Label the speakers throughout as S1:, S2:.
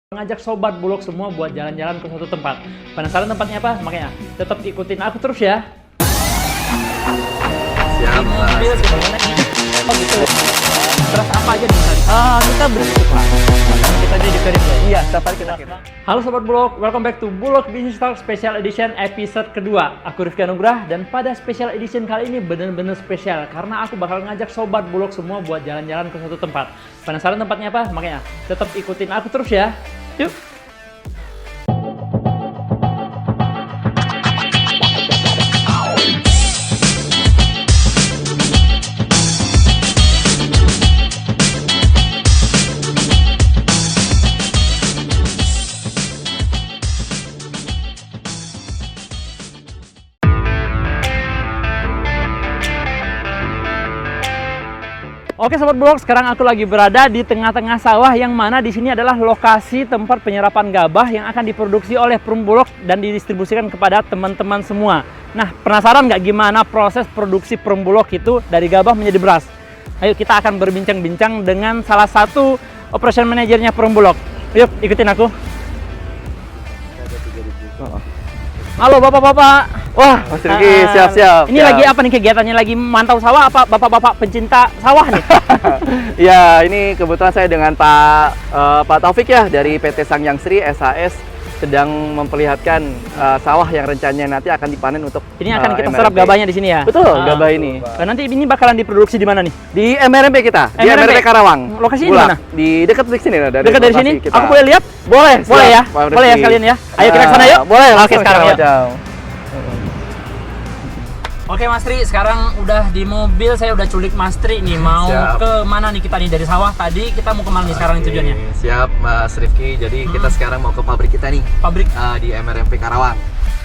S1: Ngajak sobat bulog semua buat jalan-jalan ke suatu tempat. Penasaran tempatnya apa? Makanya tetap ikutin aku terus ya.
S2: Siap,
S1: Mobil sebenarnya. Oh gitu. Terus apa aja nih tadi? Kita berikut lah. Kita jadi dikarim ya.
S2: Iya, setiap hari kita.
S1: Halo sobat bulog, welcome back to Bulog Business Talk Special Edition episode kedua. Aku Rifki Anugrah dan pada special edition kali ini benar-benar spesial karena aku bakal ngajak sobat bulog semua buat jalan-jalan ke suatu tempat. Penasaran tempatnya apa? Makanya tetap ikutin aku terus ya. Yuk. Oke sobat bulog, sekarang aku lagi berada di tengah-tengah sawah yang mana di sini adalah lokasi tempat penyerapan gabah yang akan diproduksi oleh Perum Bulog dan didistribusikan kepada teman-teman semua. Nah, penasaran nggak gimana proses produksi Perum Bulog itu dari gabah menjadi beras? Ayo kita akan berbincang-bincang dengan salah satu operation manajernya Perum Bulog. Yuk, ikutin aku. Halo bapak-bapak.
S2: Wah, Mas Rifki, siap-siap.
S1: Ini lagi apa nih kegiatannya? Lagi mantau sawah apa bapak-bapak pencinta sawah nih?
S2: Ya, ini kebetulan saya dengan Pak Taufik ya dari PT Sangyang Sri SAS sedang memperlihatkan sawah yang rencananya nanti akan dipanen untuk
S1: Ini akan kita
S2: MRMP.
S1: serap gabahnya di sini ya?
S2: Betul, gabah ini.
S1: Nanti ini bakalan diproduksi di mana nih?
S2: Di MRMP kita, di
S1: MRMP?
S2: MRMP Karawang.
S1: Lokasinya di
S2: Bulak.
S1: mana?
S2: Di dekat di sini lah,
S1: Dekat dari
S2: lokasi
S1: sini?
S2: kita.
S1: Aku boleh lihat?
S2: Boleh,
S1: Boleh ya?
S2: siap, Pak
S1: Boleh ya
S2: Rifki.
S1: sekalian ya? Ayo kita ke sana yuk?
S2: Boleh,
S1: Oke, sekarang yuk.
S2: jauh.
S1: Oke Mas Tri, sekarang udah di mobil, saya udah culik Mas Tri nih. Mau
S2: Siap.
S1: ke mana nih kita nih dari sawah tadi? Kita mau kemana nih sekarang tujuannya?
S2: Siap, Mas Rifki. Jadi kita sekarang mau ke pabrik kita nih
S1: Pabrik
S2: di MRMP Karawang.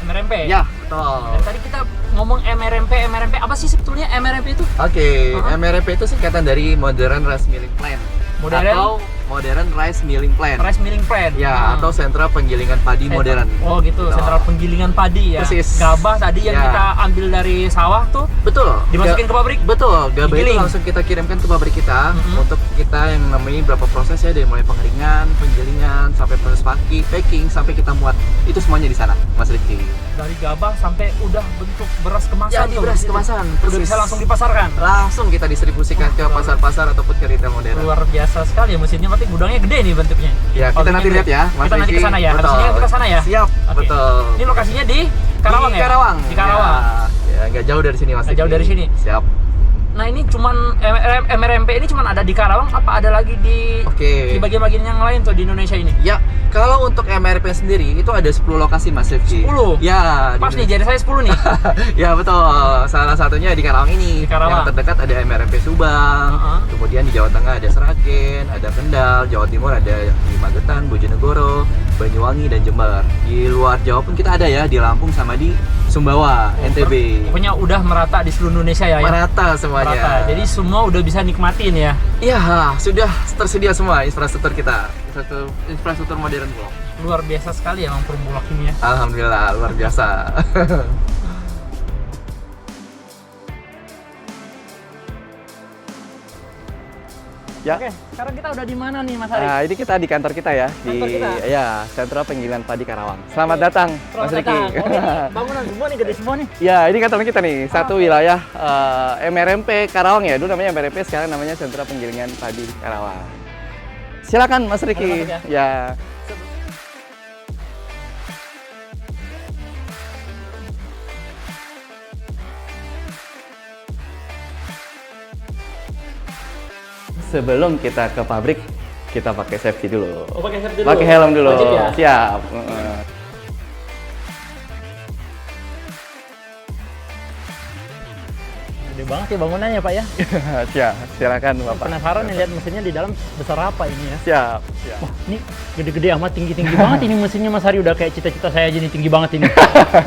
S1: MRMP?
S2: Ya, betul.
S1: Dan tadi kita ngomong MRMP apa sih sebetulnya MRMP itu?
S2: Oke, MRMP itu singkatan dari Modern Rice Milling Plant.
S1: Modern?
S2: Atau Modern Rice Milling Plant.
S1: Rice Milling Plant?
S2: Ya, atau sentra penggilingan padi modern.
S1: Oh gitu,
S2: Betul.
S1: sentral penggilingan padi ya.
S2: Persis.
S1: Gabah tadi yang
S2: Ya.
S1: kita ambil dari sawah tuh
S2: Betul.
S1: dimasukin ke pabrik?
S2: Betul, gabah itu
S1: Digiling.
S2: langsung kita kirimkan ke pabrik kita untuk kita yang namanya berapa proses ya, dari mulai pengeringan, penggilingan, sampai proses packing, sampai kita muat. Itu semuanya di sana, Mas Rifki.
S1: Dari gabah sampai udah bentuk beras kemasan
S2: Jadi
S1: tuh,
S2: beras
S1: gitu.
S2: kemasan,
S1: Udah
S2: persis.
S1: bisa langsung dipasarkan.
S2: Langsung kita distribusikan ke pasar-pasar ataupun ke retail modern.
S1: Luar biasa sekali ya mesinnya, berarti gudangnya gede nih bentuknya.
S2: Ya, kita
S1: Pabriknya
S2: nanti
S1: gede.
S2: lihat ya, Mas
S1: Kita nanti
S2: Rifki.
S1: ke sana ya. Habis
S2: Betul.
S1: ini kita ke sana ya.
S2: Siap,
S1: Oke.
S2: betul.
S1: Ini lokasinya di Karawang
S2: Di
S1: ya?
S2: Karawang.
S1: Di Karawang.
S2: Ya, nggak jauh dari sini Mas.
S1: Nggak jauh
S2: Rifki.
S1: dari sini.
S2: Siap.
S1: Nah, ini cuman MRMP ini cuman ada di Karawang apa ada lagi di
S2: Oke.
S1: di bagian-bagian yang lain tuh di Indonesia ini?
S2: Ya, kalau untuk MRP sendiri itu ada 10 lokasi Mas Rifki.
S1: 10?
S2: Ya,
S1: Pas nih, jadi saya 10 nih.
S2: Ya betul, salah satunya di Karawang ini.
S1: Di Karawang.
S2: Yang terdekat ada MRMP Subang, kemudian di Jawa Tengah ada Seragen, ada Kendal, Jawa Timur ada di Magetan, Bojonegoro, Banyuwangi, dan Jember. Di luar Jawa pun kita ada ya, di Lampung sama di Sumbawa, NTB.
S1: Pokoknya udah merata di seluruh Indonesia ya.
S2: Merata semuanya.
S1: Merata. Jadi semua udah bisa nikmatin ya.
S2: Iya, sudah tersedia semua infrastruktur kita, infrastruktur modern Bulog.
S1: Luar biasa sekali ya emang Perum Bulog ini ya.
S2: Alhamdulillah, luar biasa. Ya.
S1: Oke, sekarang kita udah di mana nih Mas Ari?
S2: Nah, ini kita di kantor kita ya,
S1: Kantor
S2: di
S1: kita?
S2: ya, Sentra Penggilingan Padi Karawang. Selamat datang, Mas Riki.
S1: Oh, ini bangunan semua nih, gede semua nih.
S2: Ya, ini kantor kita nih, satu wilayah MRMP Karawang ya. Dulu namanya MRMP, sekarang namanya Sentra Penggilingan Padi Karawang. Silakan Mas Riki.
S1: Boleh masuk
S2: Ya. Sebelum kita ke pabrik, kita pakai safety dulu.
S1: Oh, pakai helm dulu.
S2: Pakai helm dulu.
S1: Wajib ya?
S2: Siap.
S1: Gede banget ya bangunannya Pak ya.
S2: Siap. Silakan Bapak.
S1: Penasaran nih lihat mesinnya di dalam besar apa ini ya.
S2: Siap. Siap.
S1: Wah, ini gede-gede amat, tinggi-tinggi banget ini mesinnya Mas Hari, udah kayak cita-cita saya aja nih, tinggi banget ini.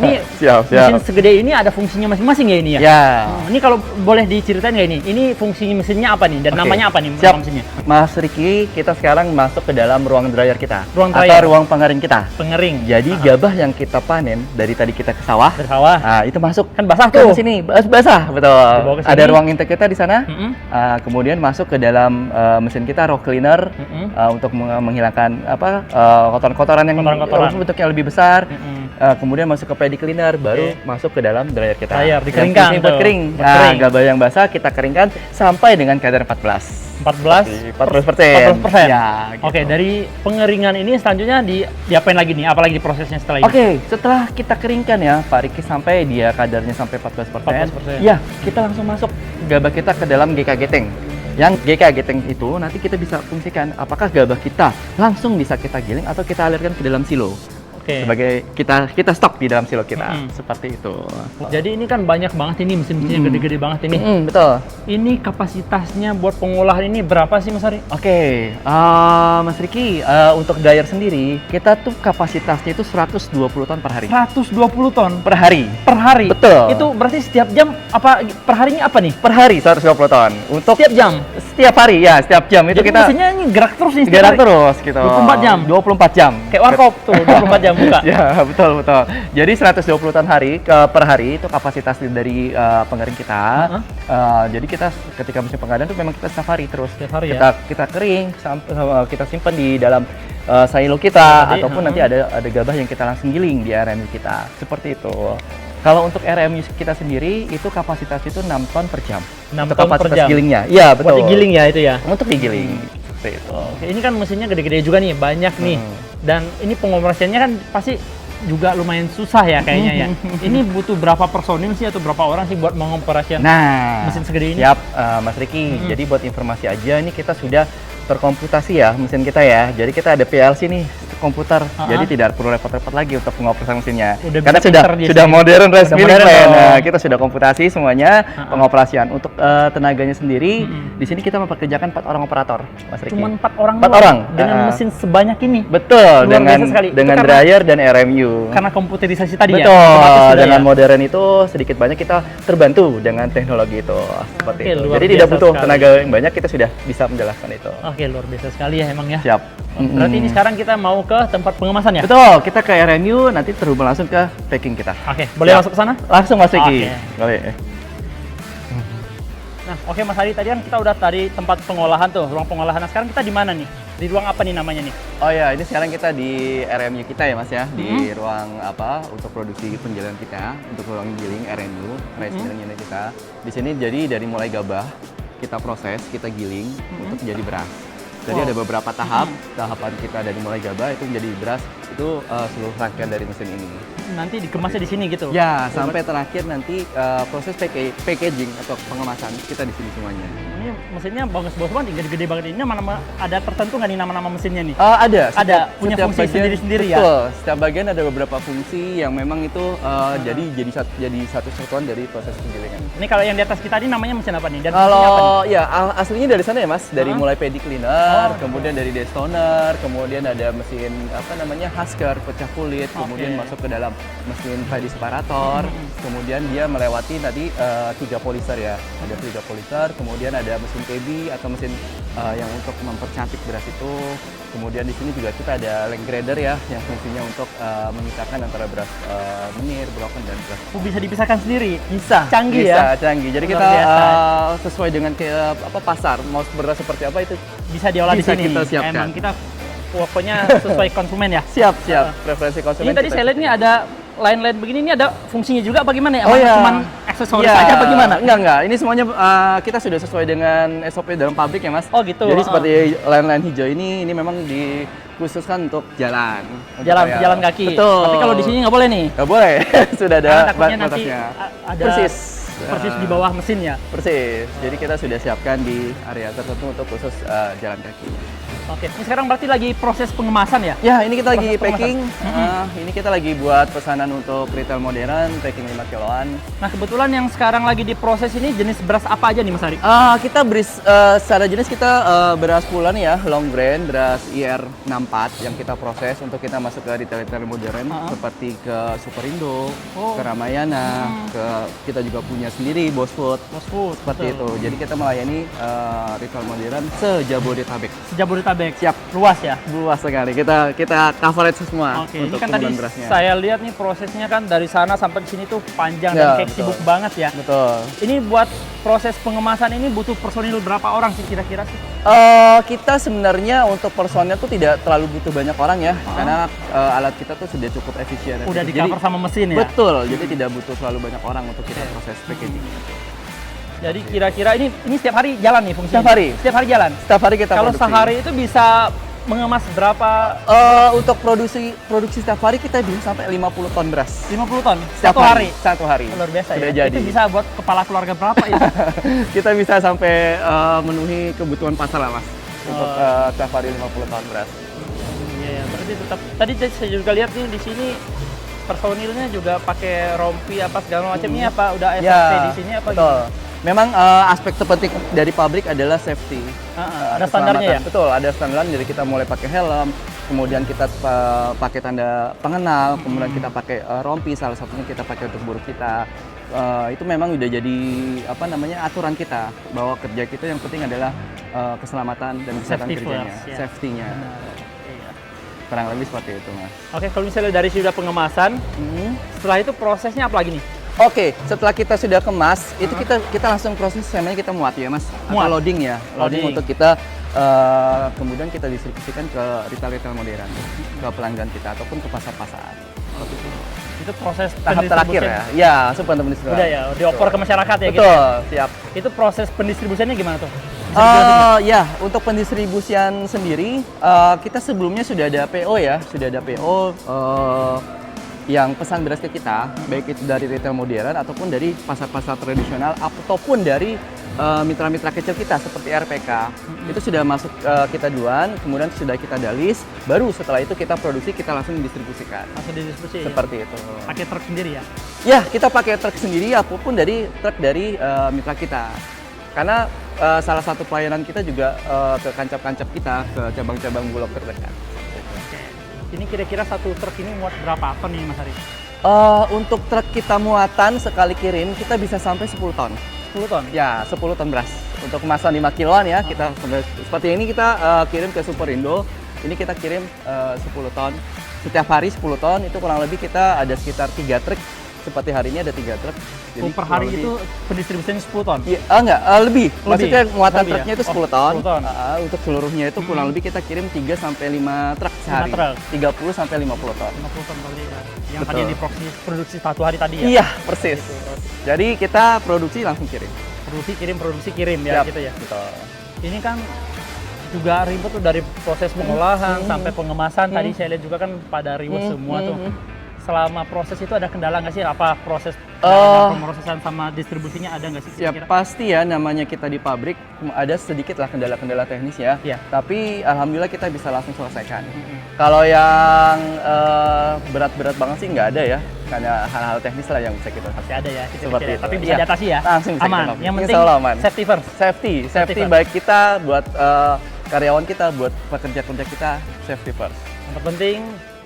S1: Ini
S2: Siap.
S1: mesin segede ini ada fungsinya masing-masing ya ini ya?
S2: Ya.
S1: Oh, ini kalau boleh diceritain nggak ini? Ini fungsi mesinnya apa nih? Dan
S2: Oke.
S1: namanya apa nih?
S2: Siap.
S1: nama mesinnya?
S2: Mas Riki, kita sekarang masuk ke dalam ruang dryer kita.
S1: Ruang
S2: atau
S1: dryer?
S2: ruang pengering kita.
S1: Pengering.
S2: Jadi gabah yang kita panen dari tadi kita ke sawah,
S1: Dari sawah.
S2: nah itu masuk
S1: Kan basah
S2: ke
S1: tuh.
S2: sini, basah, betul.
S1: bawa ke sini.
S2: Ada ruang intake kita di sana.
S1: Mm-mm.
S2: Kemudian masuk ke dalam mesin kita raw cleaner untuk menghilangkan kotoran-kotoran yang bentuknya lebih besar. Kemudian masuk ke paddy cleaner, baru masuk ke dalam dryer kita.
S1: Dryer, dikeringkan
S2: buat kering. Nah, gabah yang basah kita keringkan sampai dengan kadar 14%.
S1: 14%.
S2: Ya, gitu.
S1: Oke, dari pengeringan ini selanjutnya diapain lagi nih? Apalagi prosesnya setelah ini?
S2: Oke, setelah kita keringkan ya, Pak Riki, sampai dia kadarnya sampai 14%. Ya, kita langsung masuk gabah kita ke dalam GK Geteng. Yang GK Geteng itu nanti kita bisa fungsikan apakah gabah kita langsung bisa kita giling atau kita alirkan ke dalam silo. Sebagai kita stok di dalam silo kita, seperti itu.
S1: Jadi ini kan banyak banget ini mesin-mesinnya gede-gede banget ini.
S2: Betul.
S1: Ini kapasitasnya buat pengolahan ini berapa sih Mas Ari?
S2: Oke, Mas Riki, untuk dryer sendiri kita tuh kapasitasnya itu 120 ton per hari.
S1: 120 ton
S2: Per hari.
S1: Per hari.
S2: Betul.
S1: Itu berarti setiap jam apa per harinya apa nih?
S2: Per hari 120 ton. Untuk
S1: setiap jam.
S2: Setiap hari ya, setiap jam itu
S1: jadi
S2: kita
S1: mesinnya ini gerak terus nih.
S2: Gerak terus gitu.
S1: 24 jam.
S2: 24 jam.
S1: Kayak warkop tuh, 24 jam buka.
S2: Ya, betul. Jadi 120 ton per hari itu kapasitas dari pengering kita. Jadi kita ketika musim pengadaan itu memang kita safari terus.
S1: Setiap hari
S2: kita kering sampai kita simpan di dalam silo kita ataupun nanti ada gabah yang kita langsung giling di RMU kita. Seperti itu. Kalau untuk RMU kita sendiri itu kapasitas itu 6 ton per jam.
S1: 6
S2: untuk
S1: ton
S2: kapasitas
S1: per jam.
S2: gilingnya. Iya, betul.
S1: Buat digiling ya itu ya.
S2: Untuk digiling. Seperti itu.
S1: Oke, ini kan mesinnya gede-gede juga nih, banyak nih. Dan ini pengoperasiannya kan pasti juga lumayan susah ya kayaknya ya. Ini butuh berapa personil sih atau berapa orang sih buat mengoperasikan mesin segede ini?
S2: Siap, Mas Riki. Jadi buat informasi aja, ini kita sudah terkomputasi ya mesin kita ya. Jadi kita ada PLC nih komputer. Jadi tidak perlu repot-repot lagi untuk pengoperasian mesinnya. Karena sudah modern rice milling plan. Nah, kita sudah komputasi semuanya pengoperasian. Untuk tenaganya sendiri di sini kita mempekerjakan 4 orang operator, Mas Riki.
S1: Cuma 4 orang.
S2: 4 orang
S1: dengan mesin sebanyak ini.
S2: Betul, dengan dryer dan RMU.
S1: Karena komputerisasi tadi
S2: ya. Betul, dengan
S1: ya?
S2: modern itu sedikit banyak kita terbantu dengan teknologi itu. Seperti itu. Jadi tidak butuh tenaga yang banyak, kita sudah bisa menjelaskan itu.
S1: Oke, luar biasa sekali ya emang ya.
S2: Siap.
S1: Berarti ini sekarang kita mau ke tempat pengemasan ya?
S2: Betul, kita ke RMU nanti terhubung langsung ke packing kita.
S1: Oke, boleh masuk ke sana?
S2: Langsung Mas Riki. Boleh.
S1: Nah, oke Mas Ari, tadi kan kita udah tadi tempat pengolahan tuh, ruang pengolahan. Nah, sekarang kita di mana nih? Di ruang apa nih namanya nih?
S2: Oh ya, ini sekarang kita di RMU kita ya Mas ya, di ruang untuk produksi penjalinan kita, untuk ruang giling RMU, rice milling unit kita. Di sini jadi dari mulai gabah, kita proses, kita giling untuk menjadi beras. Jadi ada beberapa tahapan kita dari mulai gabah itu menjadi beras, itu seluruh rangkaian dari mesin ini.
S1: Nanti dikemasnya di sini gitu?
S2: Ya, sampai terakhir nanti proses packaging atau pengemasan kita di sini semuanya.
S1: Ini mesinnya bagus-bagus banget, gede-gede banget. Ini nama ada tertentu nggak nih nama-nama mesinnya nih?
S2: Ada
S1: punya fungsi sendiri-sendiri ya?
S2: Betul, setiap bagian ada beberapa fungsi yang memang itu jadi satu satuan dari proses penggilingan.
S1: Ini kalau yang di atas kita ini namanya mesin apa nih? Dan
S2: kalau ya aslinya dari sana ya Mas, dari mulai paddy cleaner, kemudian dari destoner, kemudian ada mesin husker pecah kulit, kemudian masuk ke dalam mesin paddy separator, kemudian dia melewati tadi 3 polister ya, ada 3 polister, kemudian ada mesin KB atau mesin yang untuk mempercantik beras itu. Kemudian di sini juga kita ada length grader ya, yang fungsinya untuk memisahkan antara beras menir, broken dan beras.
S1: Bisa dipisahkan sendiri?
S2: Bisa.
S1: Canggih ya?
S2: Canggih. Jadi kita sesuai dengan pasar, mau beras seperti apa itu
S1: bisa diolah di sini.
S2: Kita siapkan.
S1: Emang kita pokoknya sesuai konsumen ya?
S2: Siap. Preferensi konsumen.
S1: Ini tadi saya lihat nih ada line lain begini, ini ada fungsinya juga bagaimana ya?
S2: Iya.
S1: Cuman aksesoris aja bagaimana?
S2: Enggak. Ini semuanya kita sudah sesuai dengan SOP dalam pabrik ya Mas.
S1: Oh gitu.
S2: Jadi seperti line hijau ini memang dikhususkan untuk jalan
S1: kaki.
S2: Betul.
S1: Tapi kalau di sini nggak boleh nih?
S2: Nggak boleh. Sudah ada batasnya.
S1: Ada persis di bawah mesin ya?
S2: Persis. Jadi kita sudah siapkan di area tertentu untuk khusus jalan kaki.
S1: Oke, ini sekarang berarti lagi proses pengemasan ya?
S2: Ya, ini kita lagi packing. Ini kita lagi buat pesanan untuk retail modern, packing 5 kiloan.
S1: Nah, kebetulan yang sekarang lagi diproses ini jenis beras apa aja nih Mas Ari?
S2: Kita secara jenis kita beras pulan ya, long grain, beras IR64 yang kita proses untuk kita masuk ke retail modern seperti ke Superindo, ke Ramayana, kita juga punya sendiri Boss Food seperti itu. Jadi kita melayani retail modern se-Jabodetabek.
S1: Jabodetabek.
S3: Siap.
S1: Luas ya.
S3: Luas sekali. Kita coverage semua
S1: Oke, ini
S3: untuk
S1: kan tadi
S3: penggunaan berasnya.
S1: saya lihat nih prosesnya kan dari sana sampai ke sini tuh panjang
S3: Ya,
S1: dan kayak
S3: betul.
S1: sibuk banget ya.
S3: Betul.
S1: Ini buat proses pengemasan ini butuh personil berapa orang sih kira-kira sih?
S3: Kita sebenarnya untuk personel tuh tidak terlalu butuh banyak orang ya, karena alat kita tuh sudah cukup efisien.
S1: Udah di
S3: Jadi-
S1: cover sama mesin ya?
S3: Betul, jadi tidak butuh terlalu banyak orang untuk kita proses packaging.
S1: Jadi kira-kira ini setiap hari jalan nih fungsinya?
S3: Setiap hari.
S1: Setiap hari jalan?
S3: Setiap hari kita
S1: Kalau
S3: produksi.
S1: sehari itu bisa mengemas berapa?
S3: Untuk produksi setiap hari kita bisa sampai 50 ton beras.
S1: 50 ton?
S3: Setiap
S1: Satu hari?
S3: Satu hari.
S1: Luar biasa
S3: Sudah
S1: ya?
S3: jadi.
S1: Itu bisa buat kepala keluarga berapa ya?
S3: Kita bisa sampai memenuhi kebutuhan pasar lah mas. Untuk setiap hari 50 ton beras.
S1: Iya, berarti tetap. Tadi saya juga lihat nih di sini personilnya juga pakai rompi apa segala macamnya apa udah SOP di sini apa
S3: betul.
S1: gitu?
S3: Memang aspek terpenting dari pabrik adalah safety.
S1: Ada standarnya ya?
S3: Betul, ada standar. Jadi kita mulai pakai helm, kemudian kita pakai tanda pengenal, kemudian kita pakai rompi, salah satunya kita pakai untuk buruh kita. Itu memang udah jadi apa namanya aturan kita bahwa kerja kita yang penting adalah keselamatan dan kesehatan
S1: Safety
S3: kerjanya,
S1: first, ya.
S3: safety-nya.
S1: Iya.
S3: Kurang lebih seperti itu mas.
S1: Oke, kalau misalnya dari sudah pengemasan, setelah itu prosesnya apa lagi nih?
S3: Oke, setelah kita sudah kemas, itu kita langsung proses namanya kita muat ya mas,
S1: Muat.
S3: atau loading ya,
S1: Loading.
S3: untuk kita kemudian kita distribusikan ke retail modern, ke pelanggan kita ataupun ke pasar-pasar.
S1: Itu proses
S3: Tahap terakhir ya, ya langsung pendistribusian.
S1: Udah ya, dioper ke masyarakat ya gitu.
S3: Betul, siap.
S1: Itu proses pendistribusiannya gimana tuh? Bisa dijelasin nggak?
S3: Ya, untuk pendistribusian sendiri, kita sebelumnya sudah ada PO ya, sudah ada PO yang pesan beras ke kita, baik itu dari retail modern ataupun dari pasar-pasar tradisional ataupun dari mitra-mitra kecil kita seperti RPK. Itu sudah masuk kita duluan, kemudian sudah kita dalis, baru setelah itu kita produksi, kita langsung distribusikan.
S1: Langsung didistribusi.
S3: Seperti itu.
S1: Pakai truk sendiri ya?
S3: Ya, kita pakai truk sendiri ataupun dari truk dari mitra kita. Karena salah satu pelayanan kita juga ke kancap-kancap kita, ke cabang-cabang Bulog terdekat.
S1: Oke. Ini kira-kira satu truk ini muat berapa ton nih Mas Ari?
S3: Untuk truk kita muatan sekali kirim, kita bisa sampai 10 ton.
S1: 10 ton?
S3: Ya, 10 ton beras. Untuk kemasan 5 kiloan ya, kita seperti ini kita kirim ke Superindo. Ini kita kirim 10 ton. Setiap hari 10 ton, itu kurang lebih kita ada sekitar 3 truk. Seperti hari ini ada 3 truk.
S1: Oh, per hari itu pendistribusiannya 10 ton?
S3: Ya, enggak, lebih. Maksudnya muatan
S1: Lebih
S3: truknya
S1: ya?
S3: itu 10 ton.
S1: 10 ton.
S3: Untuk seluruhnya itu kurang lebih kita kirim 3 sampai 5 truk sehari.
S1: 5 truk.
S3: 30 sampai 50 ton.
S1: 50 ton kali ya. Yang
S3: Betul.
S1: tadi diproduksi satu hari tadi ya?
S3: Iya, persis. Jadi kita produksi langsung kirim.
S1: Produksi kirim ya
S3: Siap.
S1: gitu ya.
S3: Betul.
S1: Ini kan juga ribet tuh dari proses pengolahan sampai pengemasan. Tadi saya lihat juga kan pada ribet semua tuh. Selama proses itu ada kendala nggak sih? Apa proses pemrosesan sama distribusinya ada nggak sih?
S3: Ya
S1: kira-kira?
S3: pasti ya, namanya kita di pabrik ada sedikit lah kendala-kendala teknis ya.
S1: Iya.
S3: Tapi alhamdulillah kita bisa langsung selesaikan. Kalau yang berat-berat banget sih nggak ada ya, karena hal-hal teknis lah yang bisa kita
S1: Pasti ada ya,
S3: Seperti itu.
S1: tapi bisa
S3: Iya.
S1: diatasi ya.
S3: Langsung bisa
S1: aman.
S3: kita lakukan.
S1: Yang penting
S3: Insya Allah aman.
S1: safety first.
S3: Safety
S1: first.
S3: baik kita buat karyawan kita, buat pekerja-pekerja kita, safety first.
S1: Yang terpenting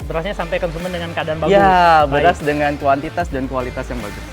S1: berasnya sampai konsumen dengan keadaan bagus.
S3: Ya,
S1: Baik.
S3: beras dengan kuantitas dan kualitas yang bagus.